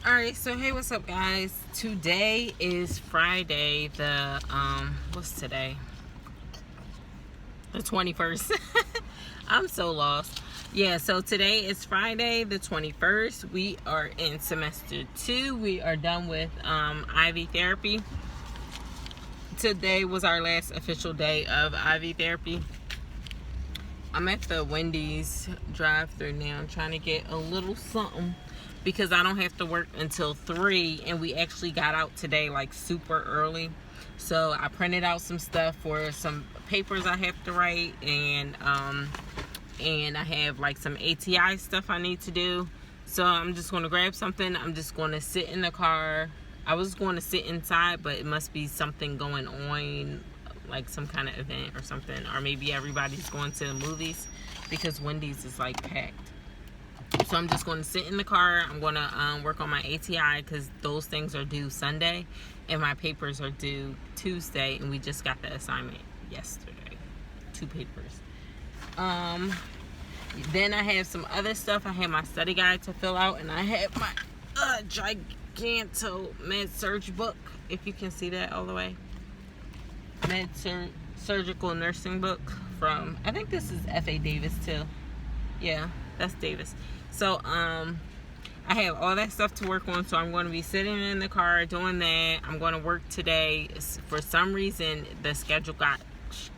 Alright, so hey, what's up, guys? Today is Friday, what's today? The 21st. I'm so lost. Yeah, so today is Friday, the 21st. We are in semester 2. We are done with IV therapy. Today was our last official day of IV therapy. I'm at the Wendy's drive-thru now. I'm trying to get a little something because I don't have to work until 3, and we actually got out today like super early. So I printed out some stuff for some papers I have to write, and I have like some ATI stuff I need to do. So I'm just going to grab something. I'm just going to sit in the car. I was going to sit inside, but it must be something going on, like some kind of event or something, or maybe everybody's going to the movies because Wendy's is like packed. So I'm just going to sit in the car. I'm going to work on my ATI because those things are due Sunday, and my papers are due Tuesday, and we just got the assignment yesterday. 2 papers. Then I have some other stuff. I have my study guide to fill out, and I have my giganto med surg book, if you can see that all the way. Surgical nursing book from, I think this is F.A. Davis too. Yeah, that's Davis. So I have all that stuff to work on, so I'm going to be sitting in the car doing that. I'm going to work today. For some reason the schedule got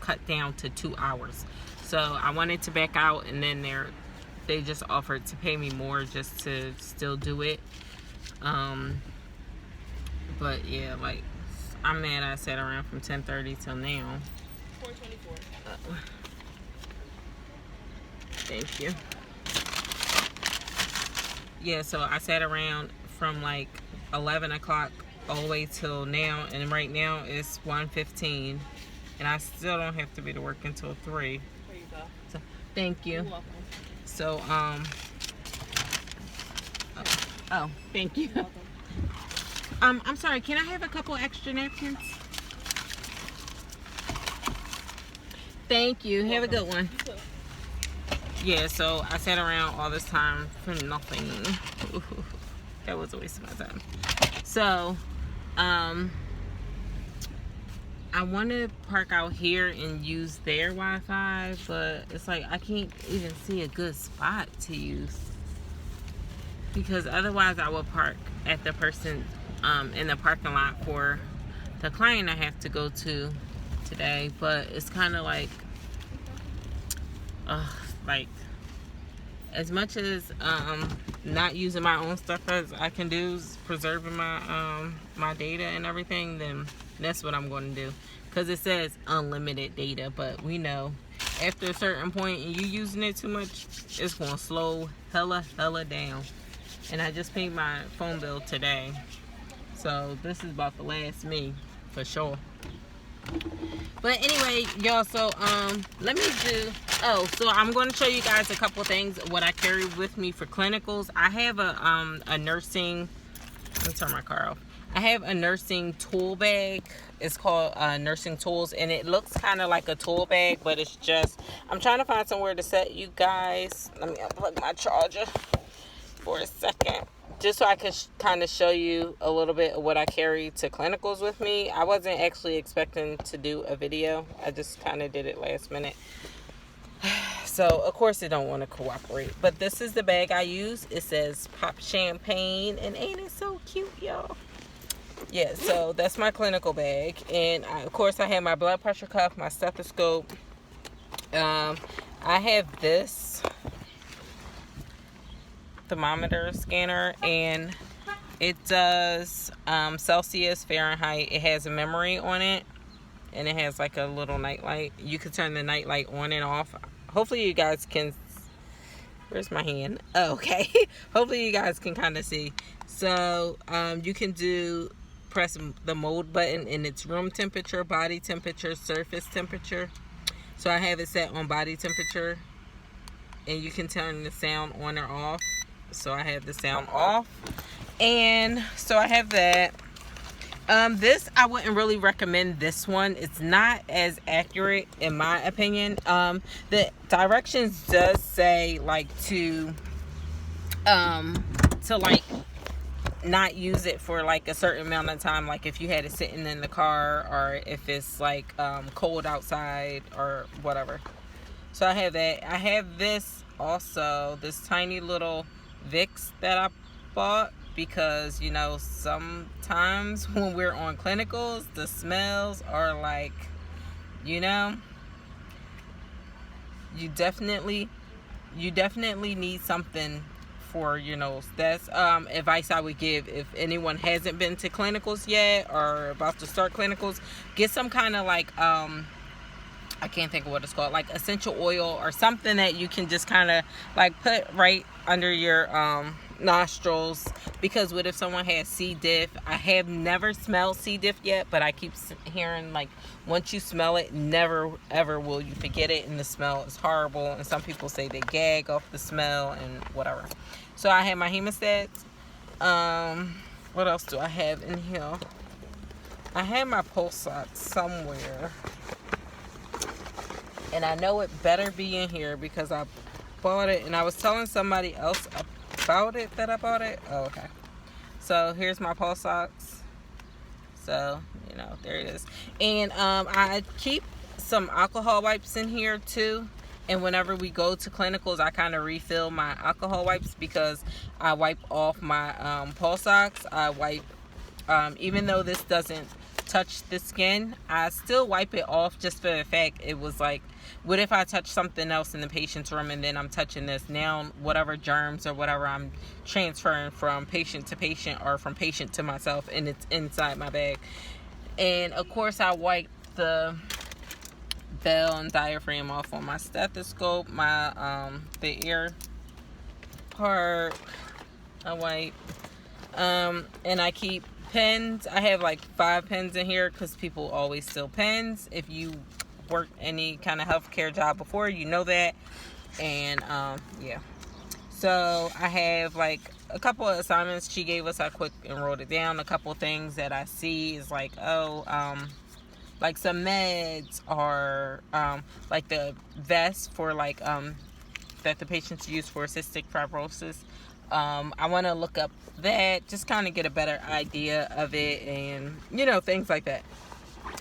cut down to 2 hours, so I wanted to back out, and then they just offered to pay me more just to still do it. But yeah, like, I'm mad I sat around from 10:30 till now. 424. Thank you. Yeah, so I sat around from like 11 o'clock all the way till now, and right now it's 1:15, and I still don't have to be to work until 3. There you go. So, thank you. You're welcome. So, oh, thank you. You're welcome. I'm sorry, can I have a couple extra napkins? Thank you. Have a good one. You too. Yeah, so I sat around all this time for nothing. That was a waste of my time. So, I want to park out here and use their Wi-Fi, but it's like I can't even see a good spot to use, because otherwise I will park at the person in the parking lot for the client I have to go to today. But it's kind of like as much as not using my own stuff as I can do, preserving my my data and everything, then that's what I'm going to do, because it says unlimited data, but we know after a certain point and you using it too much, it's going to slow hella down. And I just paid my phone bill today, so this is about to last me for sure. But anyway, y'all, so let me do, so I'm going to show you guys a couple things what I carry with me for clinicals. I have a nursing, let me turn my car off. I have a nursing tool bag. It's called nursing tools, and it looks kind of like a tool bag, but it's just, I'm trying to find somewhere to set you guys. Let me unplug my charger for a second, just so I can kind of show you a little bit of what I carry to clinicals with me. I wasn't actually expecting to do a video. I just kind of did it last minute. So, of course, it don't want to cooperate. But this is the bag I use. It says Pop Champagne, and ain't it so cute, y'all? Yeah, so that's my clinical bag. And, of course, I have my blood pressure cuff, my stethoscope. I have this thermometer scanner, and it does Celsius, Fahrenheit. It has a memory on it, and it has like a little night light. You can turn the night light on and off. Hopefully you guys can, where's my hand? Oh, okay. Hopefully you guys can kind of see. So you can press the mode button, and it's room temperature, body temperature, surface temperature. So I have it set on body temperature, and you can turn the sound on or off. So I have the sound off, and so I have that. This, I wouldn't really recommend this one. It's not as accurate in my opinion. The directions does say like to like not use it for like a certain amount of time, like if you had it sitting in the car, or if it's like cold outside or whatever. So I have that. I have this also, this tiny little Vicks that I bought, because you know, sometimes when we're on clinicals, the smells are like, you know, you definitely need something for your nose. That's advice I would give if anyone hasn't been to clinicals yet or about to start clinicals. Get some kind of like I can't think of what it's called, like essential oil or something that you can just kind of like put right under your nostrils. Because what if someone has C. diff? I have never smelled C. diff yet, but I keep hearing like once you smell it, never ever will you forget it, and the smell is horrible, and some people say they gag off the smell and whatever. So I have my hemostats. What else do I have in here? I have my pulse ox somewhere, and I know it better be in here because I bought it, and I was telling somebody else about it that I bought it. Oh, okay. So here's my pulse ox. So, you know, there it is. And I keep some alcohol wipes in here too. And whenever we go to clinicals, I kind of refill my alcohol wipes, because I wipe off my pulse ox. I wipe, even though this doesn't touch the skin, I still wipe it off, just for the fact it was like, what if I touch something else in the patient's room and then I'm touching this? Now whatever germs or whatever I'm transferring from patient to patient or from patient to myself, and it's inside my bag. And of course I wipe the bell and diaphragm off on my stethoscope. My the ear part I wipe. And I keep pens. I have like 5 pens in here, because people always steal pens. If you worked any kind of healthcare job before, you know that. And yeah, so I have like a couple of assignments she gave us. I quick and wrote it down. A couple things that I see is like, like some meds, or like the vest for like that the patients use for cystic fibrosis. I want to look up that, just kind of get a better idea of it, and you know, things like that.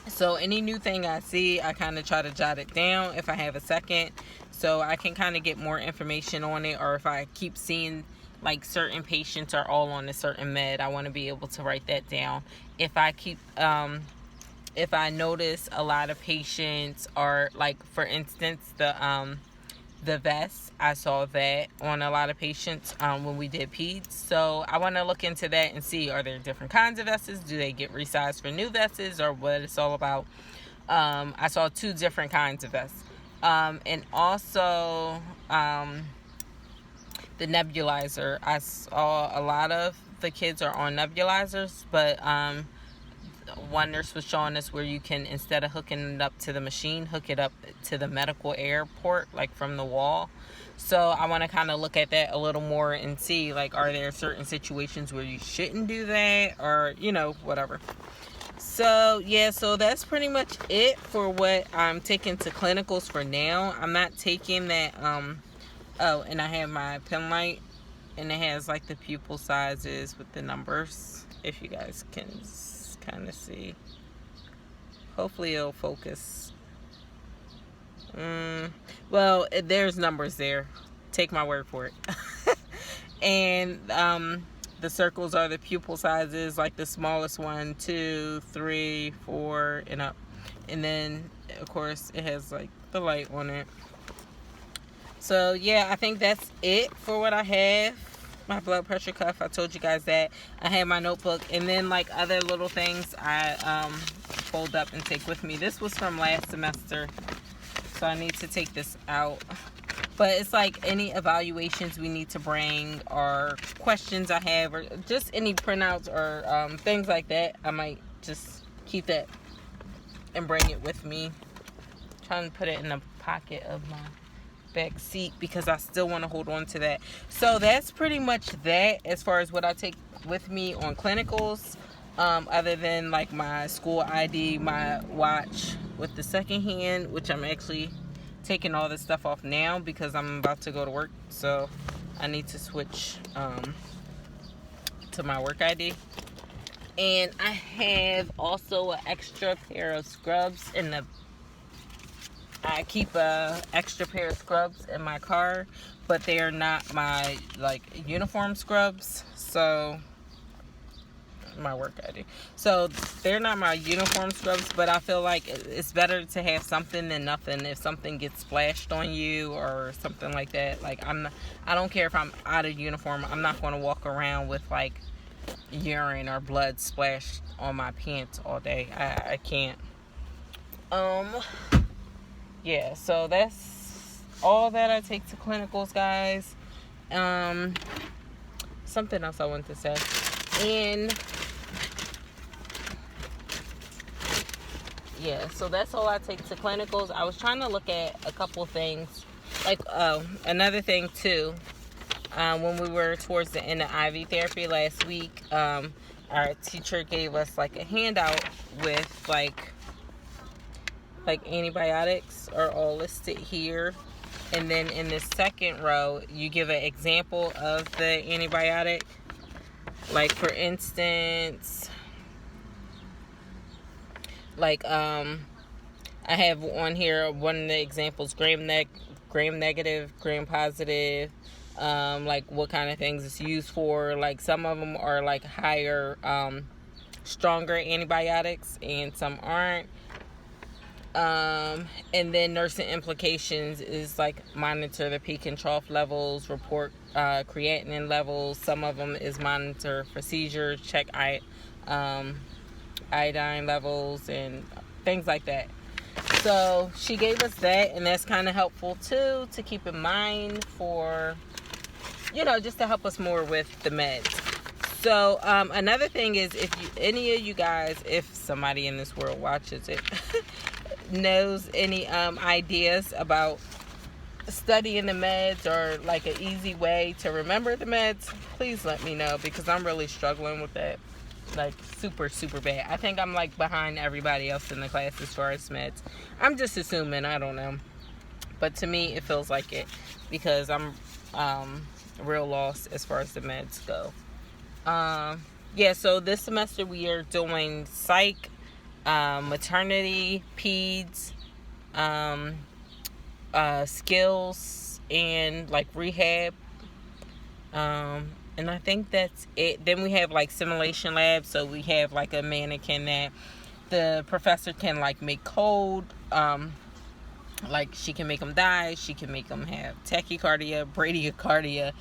So any new thing I see, I kind of try to jot it down if I have a second, so I can kind of get more information on it. Or if I keep seeing like certain patients are all on a certain med, I want to be able to write that down. If I notice a lot of patients are like, for instance, the vest, I saw that on a lot of patients when we did peds. So I want to look into that and see, are there different kinds of vests? Do they get resized for new vests, or what it's all about? I saw 2 different kinds of vests. And also the nebulizer. I saw a lot of the kids are on nebulizers, but one nurse was showing us where you can, instead of hooking it up to the machine, hook it up to the medical air port, like from the wall. So I want to kind of look at that a little more and see, like, are there certain situations where you shouldn't do that, or, you know, whatever. So yeah, so that's pretty much it for what I'm taking to clinicals for now. I'm not taking that oh, and I have my pen light, and it has like the pupil sizes with the numbers, if you guys can kind of see. Hopefully it'll focus. Well, there's numbers there, take my word for it. And the circles are the pupil sizes, like the smallest one, 2, 3, 4 and up. And then of course it has like the light on it. So yeah, I think that's it for what I have. My blood pressure cuff, I told you guys that. I have my notebook, and then like other little things I fold up and take with me. This was from last semester, so I need to take this out. But it's like any evaluations we need to bring, or questions I have, or just any printouts or things like that. I might just keep that and bring it with me. Trying to put it in the pocket of my back seat, because I still want to hold on to that. So that's pretty much that as far as what I take with me on clinicals, other than like my school ID, my watch with the second hand, which I'm actually taking all this stuff off now because I'm about to go to work, so I need to switch to to my work ID. And I have also an extra pair of scrubs in the... I keep a extra pair of scrubs in my car, but they are not my, like, uniform scrubs. So, my work ID. So, they're not my uniform scrubs, but I feel like it's better to have something than nothing. If something gets splashed on you or something like that, like, I don't care if I'm out of uniform. I'm not going to walk around with, like, urine or blood splashed on my pants all day. I can't. Yeah, so that's all that I take to clinicals, guys. Something else I wanted to say. And yeah, so that's all I take to clinicals. I was trying to look at a couple things. Like, another thing too, when we were towards the end of IV therapy last week, our teacher gave us like a handout with like antibiotics are all listed here. And then in the second row, you give an example of the antibiotic. Like, for instance, like, I have on here one of the examples, gram negative, gram positive, like what kind of things it's used for. Like, some of them are like higher, stronger antibiotics, and some aren't. And then nursing implications is like monitor the peak and trough levels, report creatinine levels. Some of them is monitor for seizures, check iodine levels, and things like that. So she gave us that, and that's kind of helpful too to keep in mind for, just to help us more with the meds. So another thing is, any of you guys, if somebody in this world watches it, knows any ideas about studying the meds or like an easy way to remember the meds, please let me know, because I'm really struggling with that, like super bad. I think I'm like behind everybody else in the class as far as meds. I'm just assuming, I don't know, but to me it feels like it, because I'm real lost as far as the meds go. Yeah, so this semester we are doing psych, maternity, peds, skills, and like rehab, and I think that's it. Then we have like simulation labs, so we have like a mannequin that the professor can like make cold, like she can make them die, she can make them have tachycardia, bradycardia,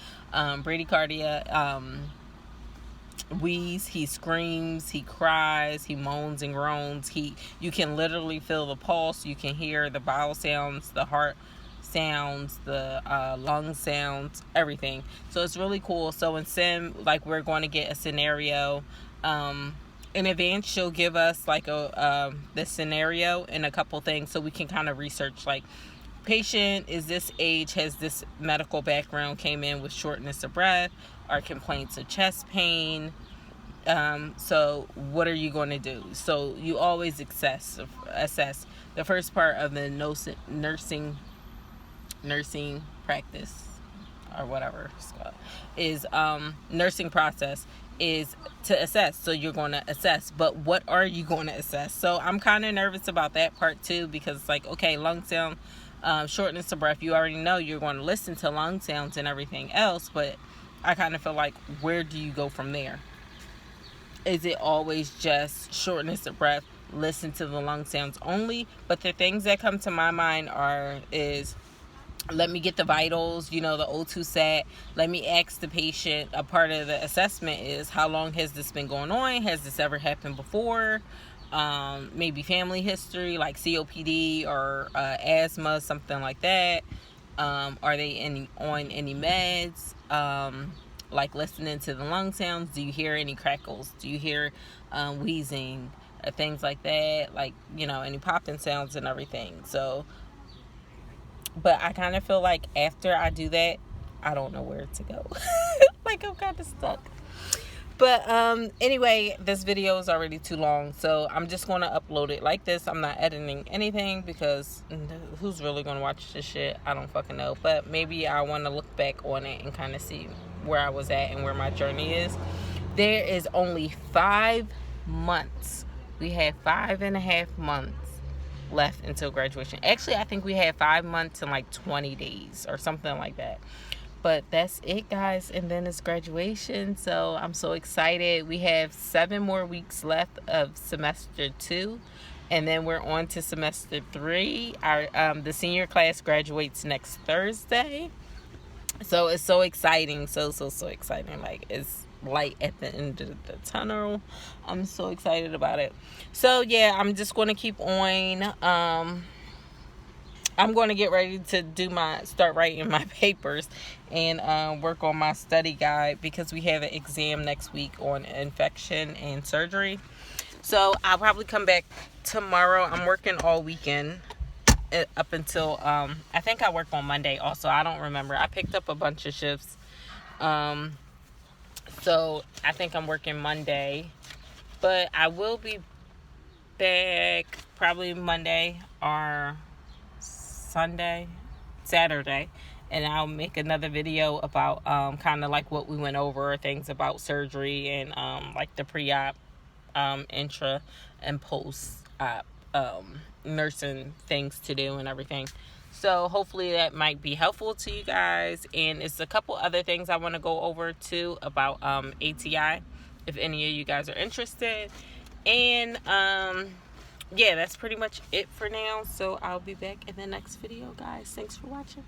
wheeze, he screams, he cries, he moans and groans. You can literally feel the pulse, you can hear the bowel sounds, the heart sounds, the lung sounds, everything. So it's really cool. So in sim, like, we're going to get a scenario in advance. She'll give us like the scenario and a couple things, so we can kind of research, like, patient is this age, has this medical background, came in with shortness of breath or complaints of chest pain. So what are you going to do? So you always assess. The first part of the nursing practice, or whatever it's called, is nursing process is to assess. So you're going to assess, but what are you going to assess? So I'm kind of nervous about that part too, because it's like, okay, lung sound, shortness of breath, you already know you're going to listen to lung sounds and everything else, but I kind of feel like, where do you go from there? Is it always just shortness of breath, listen to the lung sounds only? But the things that come to my mind is, let me get the vitals, the O2 sat. Let me ask the patient. A part of the assessment is, how long has this been going on? Has this ever happened before? Maybe family history, like COPD or asthma, something like that. Are they on any meds? Like, listening to the lung sounds. Do you hear any crackles? Do you hear wheezing? Things like that. Like, any popping sounds and everything. So, but I kind of feel like after I do that, I don't know where to go. Like, I'm kind of stuck. But anyway, this video is already too long, so I'm just going to upload it like this. I'm not editing anything, because who's really going to watch this shit? I don't fucking know. But maybe I want to look back on it and kind of see where I was at and where my journey is. there is only 5 months. We have 5.5 months left until graduation. Actually, I think we had 5 months and like 20 days or something like that. But that's it, guys, and then it's graduation. So I'm so excited. We have 7 more weeks left of semester 2, and then we're on to semester 3. Our the senior class graduates next Thursday. So it's so exciting, so exciting. Like, it's light at the end of the tunnel. I'm so excited about it. So yeah, I'm just going to keep on. I'm going to get ready to start writing my papers and work on my study guide, because we have an exam next week on infection and surgery. So I'll probably come back tomorrow. I'm working all weekend up until I think I work on Monday also. I don't remember. I picked up a bunch of shifts. So I think I'm working Monday, but I will be back probably Monday or Saturday, and I'll make another video about kind of like what we went over, things about surgery and like the pre-op, intra and post-op nursing things to do and everything. So hopefully that might be helpful to you guys. And it's a couple other things I want to go over too about ATI, if any of you guys are interested. And yeah, that's pretty much it for now. So I'll be back in the next video, guys. Thanks for watching.